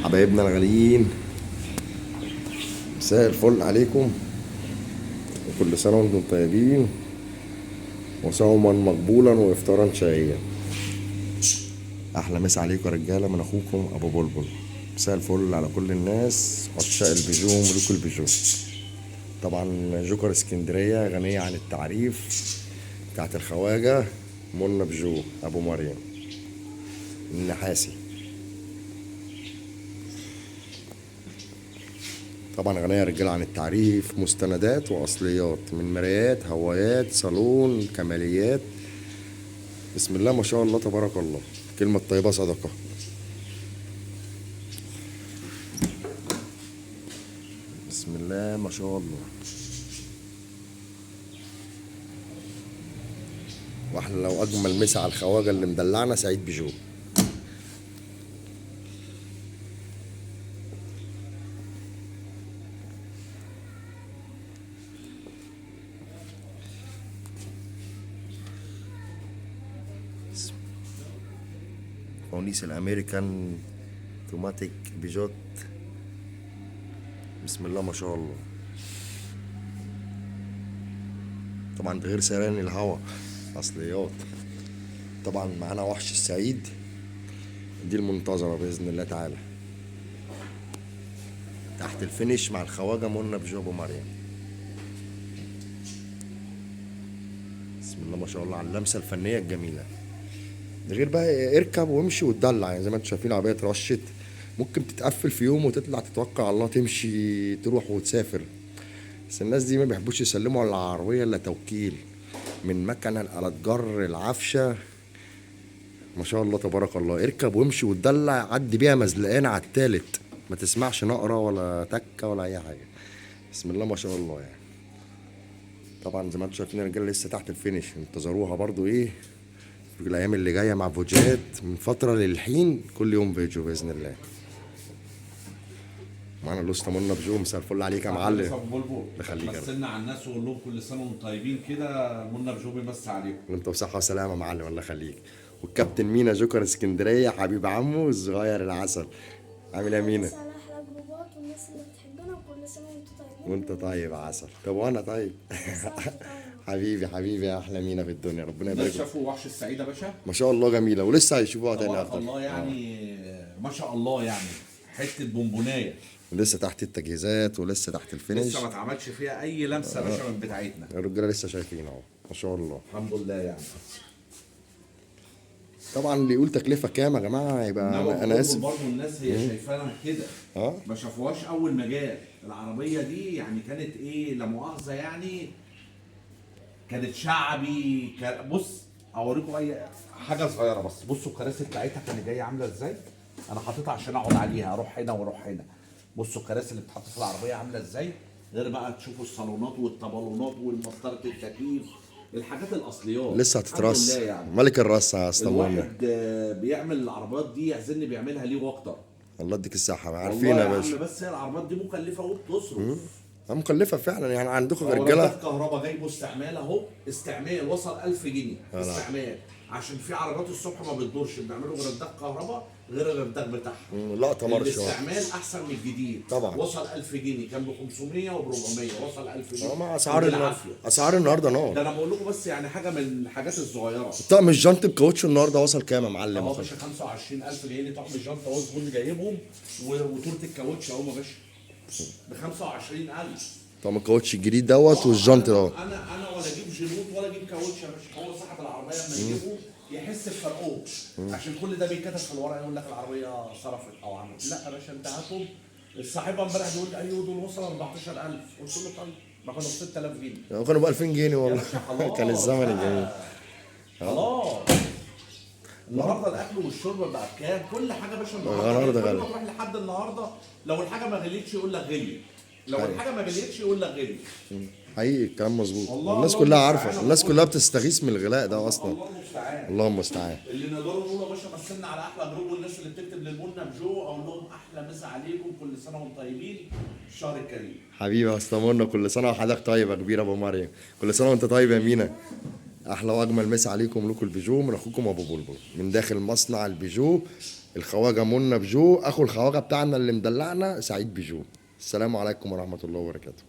حبايبنا الغاليين، مساء الفل عليكم وكل سنة وانتم طيبين وصوما مقبولا وافطارا شهيا. احلى مسا عليكم يا رجاله من اخوكم ابو بلبل. مساء الفل على كل الناس عشاق البيجو وملوك البيجو. طبعا جوكر اسكندريه غنيه عن التعريف، بتاعت الخواجه منى بيجو ابو مريم النحاسي. طبعا غنية رجالة عن التعريف، مستندات وأصليات من مرايات هوايات صالون كماليات. بسم الله ما شاء الله تبارك الله، كلمة طيبة صدقة. بسم الله ما شاء الله. واحلى لو أجمل مسا على الخواجة اللي مدلعنا سعيد بيجو. فوانيس الامريكان توماتيك بيجوت. بسم الله ما شاء الله. طبعا ده غير سيران الهوا اصليات. طبعا معانا وحش السعيد، دي المنتظرة بإذن الله تعالى. تحت الفينش مع الخواجة منى بيجو ابو مريم. بسم الله ما شاء الله على اللمسة الفنية الجميلة. ده غير بقى اركب وامشي وتدلع، يعني زي ما انتم شايفين العربية اترشت، ممكن تتقفل في يوم وتطلع تتوكل على الله تمشي تروح وتسافر. بس الناس دي ما بيحبوش يسلموا على العربية الا توكيل، من مكنة لآلة جر العفشة. ما شاء الله تبارك الله. اركب وامشي وتدلع، عدي بيها مزلقان على التالت، ما تسمعش نقرة ولا تكة ولا أي حاجة. بسم الله ما شاء الله يعني. طبعا زي ما انتم شايفين الرجالة لسه تحت الفينش، انتظروها برضو ايه في الأيام اللي جاية مع فوجات من فترة للحين، كل يوم فيديو بإذن الله. معانا الأسطى منى بيجو. مساء الفل عليك يا معلم. خليك مثلنا على الناس وقول لهم كل سنه وانتم طيبين كده. منى بيجو بيمسي عليكم وانت بصحة وسلامة يا معلم، الله يخليك. والكابتن مينا جوكر اسكندرية حبيب عمو الصغير العسل. عامل ايه يا مينا؟ بس على احلى جروبات والناس اللي بتحبنا وكل سنه وانتم طيبين. وانت طيب يا عسل. طب وانا طيب. حبيبي يا احلى مينا في الدنيا، ربنا الناس يبارك. شافوا وحش السعيده يا باشا. ما شاء الله جميله ولسه هيشوفوها تاني تبارك افضل. الله يعني. ما شاء الله يعني. حته بونبونايه ولسه تحت التجهيزات ولسه تحت الفينش. لسه ما اتعملش فيها اي لمسه يا باشا من بتاعتنا. الرجاله لسه شايفين اهو ما شاء الله. الحمد لله يعني. طبعا اللي يقول تكلفه كام يا جماعه يبقى انا اسف. برضه الناس هي شايفانا كده. اه ما شافوهاش اول ما جات العربيه دي، يعني كانت ايه لا مؤاخذه يعني. كانت شعبي. بص اوريكم اي حاجه صغيره بس. بصوا الكراسي بتاعتها كانت جايه عامله ازاي. انا حاططها عشان اقعد عليها، اروح هنا واروح هنا. بصوا الكراسي اللي بتتحط في العربيه عامله ازاي. غير بقى تشوفوا الصالونات والطبلونات والمسطره التكييف، الحاجات الاصليات لسه الحمد هتترص لله يعني. ملك الرص يا اسطى منى. الواحد بيعمل العربيات دي يعزني بيعملها ليه واكتر. الله يديك الصحه، والله عارفين يا يا باشا. عم بس هي العربيات دي مكلفه وبتصرف. مكلفه فعلا يعني. عندكم هو رجاله رجال كهرباء جايبه استعمال اهو. استعمال وصل 1000 جنيه استعمال. عشان في عربيات الصبح ما بتدورش، بنعمله غرداء كهرباء غير الغرداء بتاعها. لا تمر شويه. الاستعمال احسن من الجديد طبعا. وصل 1000 جنيه، كان ب 500 وب 400 وصل 1000 جنيه. مع اسعار بالعافيه. اسعار النهارده ده نار. انا بقول لكم بس يعني حاجه من الحاجات الصغيره. طقم الجنط بكاوتش النهارده وصل كام يا معلم؟ اهو يا باشا 25000 جنيه لي طقم الجنطه اهو الزبون جايبهم وطولة الكاوتش اهو يا باشا ب 25000. طقم الكاوتش الجديد دوت والجنط ده. انا ولا اجيب جنوط ولا اجيب كاوتش يا باشا. هو صاحب العربيه لما يجيبه يحس بفرقهم. عشان كل ده بيتكتب في الورقه يقول لك العربيه صرفت او عملت. لا يا باشا انت هاتهم. صاحبها امبارح بيقول لي ايوه دول وصلوا 14000. قلت له طيب ما كانوا ب 6000 جنيه. كانوا ب 2000 جنيه يا والله. باشا خلاص كان الزمن بقى. الجميل. خلاص. النهارده الاكل والشرب بقى بكام؟ كل حاجه يا باشا النهارده كل غالي. ما تروح لحد النهارده لو الحاجه ما غليتش يقول لك غلي. لو الحاجه ما غليتش يقول لك غلي. حقيقي الكلام مظبوط. والله الناس الله كلها المستعان. عارفه، الناس كلها بتستغيث من الغلاء ده اصلا. الله المستعان. اللهم المستعان. اللي نقدروا نقول يا باشا مثلنا على احلى جروب، والناس اللي بتكتب للمنى بجو اقول لهم احلى مسا عليكم كل سنه وانتم طيبين الشهر الكريم. حبيبي يا اسطى منى، كل سنه وحضرتك طيب يا كبير ابو مريم. كل سنه وانت طيب يا مينا. احلى واجمل مسا عليكم لكم البيجو من اخوكم ابو بلبل من داخل مصنع البيجو الخواجه منى بجو، اخو الخواجه بتاعنا اللي مدلعنا سعيد بجو. السلام عليكم ورحمه الله وبركاته.